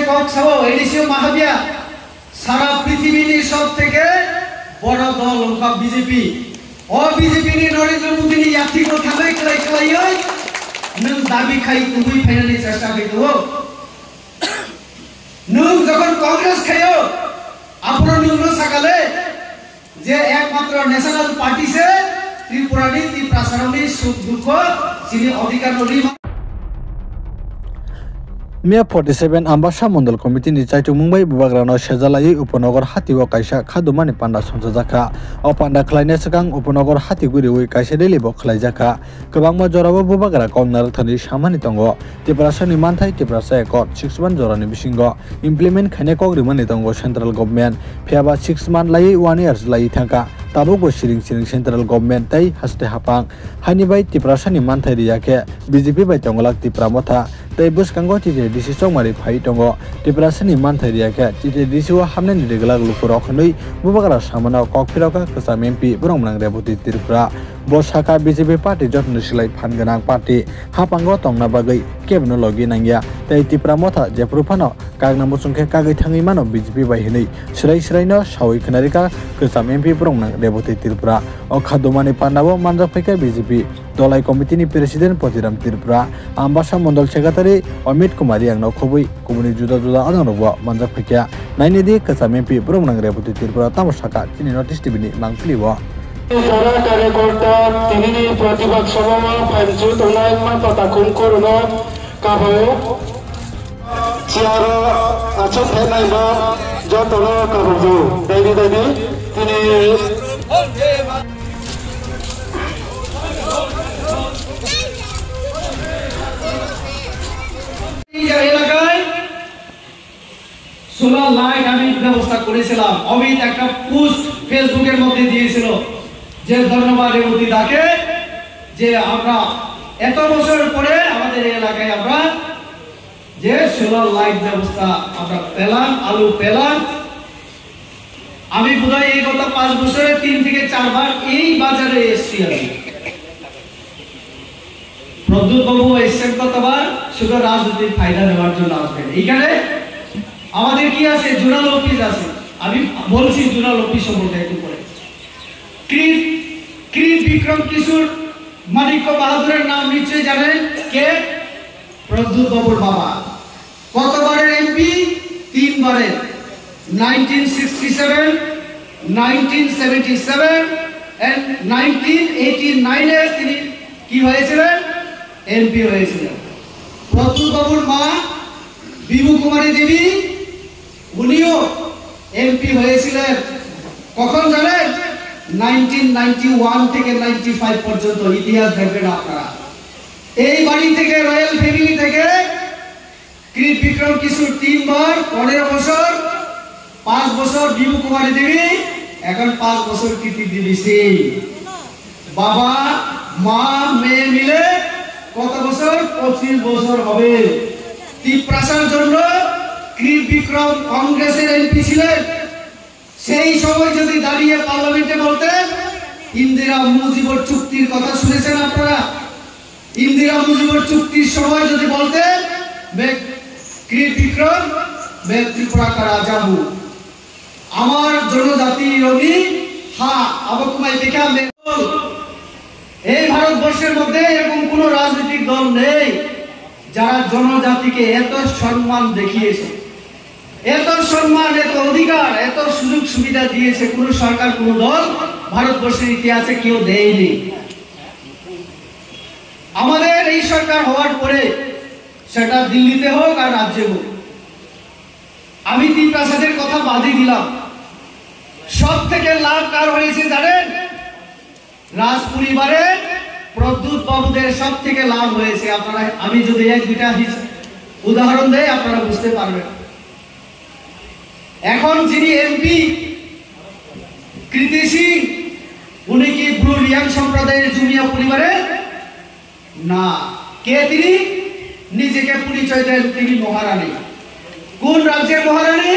কক্সবাজার এডিসিও মাহাবিয়া সারা পৃথিবীর সবথেকে বড় দল ওকা বিজেপি ও BJP ni Narendra Modi ni ইয়াতি কো থামাই খাই নং দাবি খাই তুমি ফাইনালি চেষ্টা করিও নং যখন কংগ্রেস খাইও আপনার নং সকালে যে একমাত্র ন্যাশনাল পার্টি সে ত্রিপুরানি ত্রিপ্রাসারণী সুখ দুঃখ যিনি অধিকার নলি Mea 47 Ambasha Mondal Committee ni Chaitu Mumbai Bubagrano Shejalai Uponogor Hatiwa Kaisa Khadumani Panda Sonjaka O Panda Klaine Sakang Uponogor Hatiguri Wi Kaisa Deli Bo Khlaijaka Kabangma Jorabo Bubagra Komnar Thani Shamani Tongo Tiprasani Manthai Tiprasa Ekot 6 month Jorani Bishingo Implement Khaneko Rimani Tongo Central Government Phiaba 6 month Lai 1 years Lai Thaka Tabugo Siring Central Government Tai Haste Hapang Hani Bai Tiprasani Manthai Riyake BJP Bai Tongolak Tipramotha Tai Buskango Tite Disi Chongmari Phai Tongo Tiprasani Manthai Riyake Tite Disi wa Hamnen Regular Lukurokhnoi Bubagra Samana Kokphiraka Kasam MP Bromnang Rebuti Tripura Bosaka BJP Party Jotno Silai Phanganang Party Hapango Tongna Bagai Kebno Logi Nangya Tai Tipramotha Jeprupano Kagna Musungke Kagai Thangi Mano BJP Bai Hinai Sirai no Shawi Khnarika Kasam MP Bromnang Rebuti Tripura O Khadumani Pandabo Manjaphaika BJP Dolai Committee ni President Potiram Tripura Ambasha Mondal Secretary Amit Kumari Angno Khobui Kumuni Juda Juda Adanobo Manjaphaika Nainidi Kasam MP Bromnang Rebuti Tripura Tamosaka Chini Notice TV ni Mangpliwa যারা কার্যকর্তা তিনি প্রতিবাদ সভা ফাইলছু তোলাই মাত্র তাকুম করুন কাবো chair আছে ফেনাইবা যতন কাবো দেবী দেবী তিনি এলাকায় সোলার লাইট আমি ব্যবস্থা করেছিলাম অমিত একটা পোস্ট ফেসবুকের মধ্যে দিয়েছিল যে ধন্যবাদ রেবতী দাকে যে আমরা এত বছর পরে আমাদের এলাকায় আমরা যে সোলার লাইট ব্যবস্থা আমরা পেলাম আলু পেলাম আমি বোধহয় এই গত 5 বছরে 3 থেকে 4 বার এই বাজারে এসেছি আমি প্রদ্যুৎ বাবু এসেছেন কতবার শুধু রাজনৈতিক ফায়দা নেওয়ার জন্য আসবেন এইখানে আমাদের কি আছে জোনাল অফিস আছে আমি বলছি জোনাল অফিস সম্পর্কে একটু পরে ক্রিট বিক্রম কিশোর মানিক্য বাহাদুরের নাম নিশ্চয়ই জানেন কে প্রদ্যুৎ বাবুর বাবা কতবারের এমপি 3 বারের 1967 1977 and 1989 এ তিনি কি হয়েছিলেন এমপি হয়েছিলেন প্রদ্যুৎ বাবুর মা বিভু কুমারী দেবী উনিও এমপি হয়েছিলেন কখন জানেন 1991 থেকে 95 পর্যন্ত ইতিহাস দেখবেন আপনারা এই বাড়ি থেকে রয়্যাল ফ্যামিলি থেকে ক্রিট বিক্রম কিশোর 3 বার 15 বছর 5 বছর বিভু কুমারী দেবী এখন 5 বছর কীর্তি দেবী সিং বাবা মা মেয়ে মিলে কত বছর 25 বছর হবে ত্রিপ্রাসার জন্য ক্রিট বিক্রম কংগ্রেসের এমপি ছিলেন সেই সময় যদি দাঁড়িয়ে পার্লামেন্টে বলতেন ইন্দিরা মুজিবর চুক্তির কথা শুনেছেন আপনারা ইন্দিরা মুজিবর চুক্তির সময় যদি বলতেন ক্রিট বিক্রম मैं त्रिपुरा का राजा हूँ আমার জনজাতি রবি হ্যাঁ আবকুমাই দেখা এই ভারতবর্ষের মধ্যে এরকম কোন রাজনৈতিক দল নেই যারা জনজাতিকে এত সম্মান দেখিয়েছে এত সম্মান এত অধিকার এত সুযোগ সুবিধা দিয়েছে কোন সরকার কোন দল ভারতবর্ষের ইতিহাসে কেউ দেয়নি আমাদের এই সরকার হওয়ার পরে সেটা দিল্লিতে হোক আর রাজ্যে হোক আমি ত্রিপ্রাসাদের কথা বাদই দিলাম সব থেকে লাভ কার হয়েছে জানেন রাজ পরিবারের প্রদ্যুৎ বাবুদের সব থেকে লাভ হয়েছে আপনারা আমি যদি এক দুইটা উদাহরণ দেই আপনারা বুঝতে পারবেন এখন যিনি এমপি কৃতি সিং উনি কি ব্রু রিয়াং সম্প্রদায়ের জুনিয়া পরিবারের না কে তিনি নিজেকে পরিচয় দেন তিনি মহারানী কোন রাজ্যের মহারানী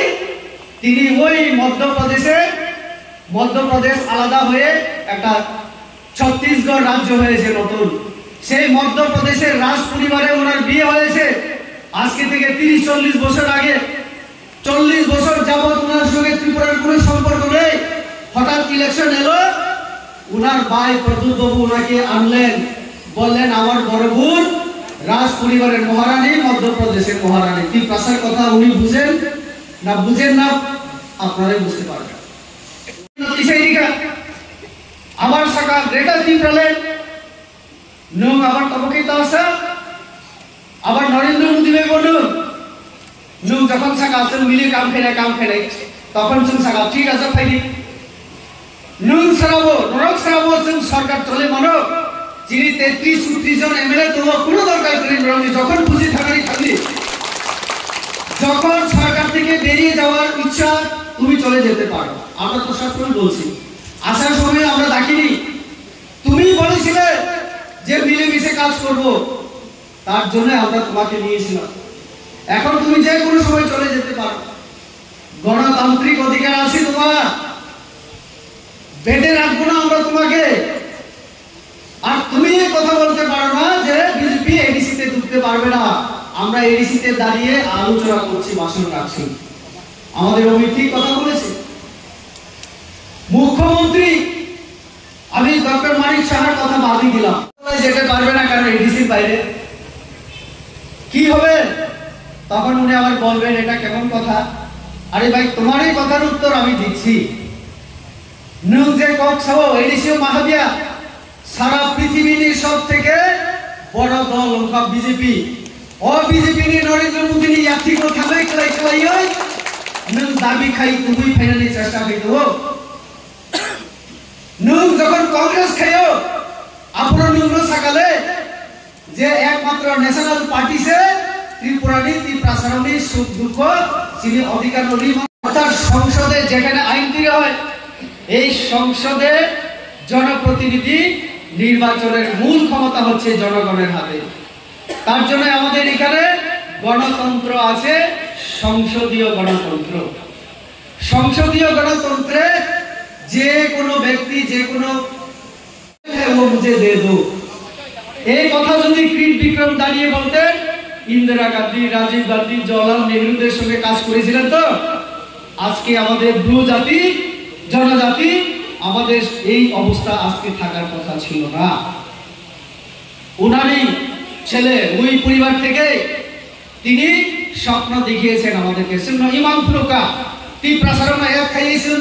তিনি ওই মধ্যপ্রদেশ আলাদা হয়ে একটা ছত্তিশগড় রাজ্য হয়েছে নতুন সেই মধ্যপ্রদেশের রাজ পরিবারে ওনার বিয়ে হয়েছে আজকে থেকে 30-40 বছর আগে 40 বছর যাবত ওনার সঙ্গে ত্রিপুরার কোনো সম্পর্ক নেই। হঠাৎ ইলেকশন এলো, ওনার ভাই প্রদ্যুৎ বাবু ওনাকে আনলেন, বললেন আমার বড় বোন রাজ পরিবারের মহারানী, মধ্যপ্রদেশের মহারানী। ত্রিপ্রাসার কথা উনি বুঝেন না বুঝেন না আপনারাই বুঝতে পারবেন। আবার সকাল রেখা ত্রিপ্রালেন নং আবার তবকে তাসা আবার নরেন্দ্র মোদী বলল নং যখন সাকা আসেন মিলে কাম খেলে তখন जों সাকা ঠিক আছে ফাইনি নং সারাবো নরক সারাবো जों সরকার চলে মানো যিনি 33-34 জন এমএলএ তো কোনো দরকার নেই, যখন খুশি থাকারই থাকলি, যখন সরকার থেকে বেরিয়ে যাওয়ার ইচ্ছা তুমি চলে যেতে পারো। আমরা তো সবসময় বলছি, আসার সময় আমরা ডাকিনি, তুমি বলেছিলে যে মিলেমিশে কাজ করব, তার জন্য আমরা তোমাকে নিয়েছিলাম। এখন তুমি যে কোনো সময় চলে যেতে পারো, গণতান্ত্রিক অধিকার আছে তোমার, বেঁধে রাখবো না আমরা তোমাকে। আর তুমি কথা বলতে পারো না যে বিজেপি এডিসিতে ঢুকতে পারবে না। আমরা এডিসিতে দাঁড়িয়ে আলোচনা করছি, ভাষণ রাখছি, আমাদের অমিত কথা বলেছে। মুখ্যমন্ত্রী আমি ডক্টর মানিক সাহার কথা বাদই দিলাম, যেতে পারবে না কারণ এডিসির বাইরে। কি হবে তখন উনি আবার বলবেন এটা কেমন কথা। আরে ভাই তোমার এই কথার উত্তর আমি দিচ্ছি। নুন যে কক্সবাজার এডিসিও মাহাবিয়া সারা পৃথিবীর সব থেকে বড় দল ওখা বিজেপি ও বিজেপি নি নরেন্দ্র মোদী নি ইয়াতি को খাই নুন দাবি খাই তুমি ফাইনালি চেষ্টা করো। নুন যখন কংগ্রেস খাইও আপনার নুন সকালে যে একমাত্র ন্যাশনাল পার্টি সে ত্রিপুরানি ত্রিপ্রাসারণী সুখ দুঃখ যিনি অধিকার অর্থাৎ সংসদে যেখানে আইন তৈরি হয়, এই সংসদে জনপ্রতিনিধি নির্বাচনের মূল ক্ষমতা হচ্ছে জনগণের হাতে। তার জন্য আমাদের এখানে গণতন্ত্র আছে, সংসদীয় গণতন্ত্র। সংসদীয় গণতন্ত্রে যে কোনো ব্যক্তি যে কোনো মুঝে দে দো, এই কথা যদি কৃত বিক্রম দাঁড়িয়ে বলতেন, ইন্দিরা গান্ধী, রাজীব গান্ধী, জওহরলাল নেহরুদের সঙ্গে কাজ করেছিলেন, তো আজকে আমাদের ব্লু জাতি জনজাতি আমাদের এই অবস্থা আজকে থাকার কথা ছিল না। উনারই ছেলে ওই পরিবার থেকে তিনি স্বপ্ন দেখিয়েছেন আমাদেরকে। ইমাম ফুলকা ত্রিপ্রাসারণ এক খাইয়েছিলেন।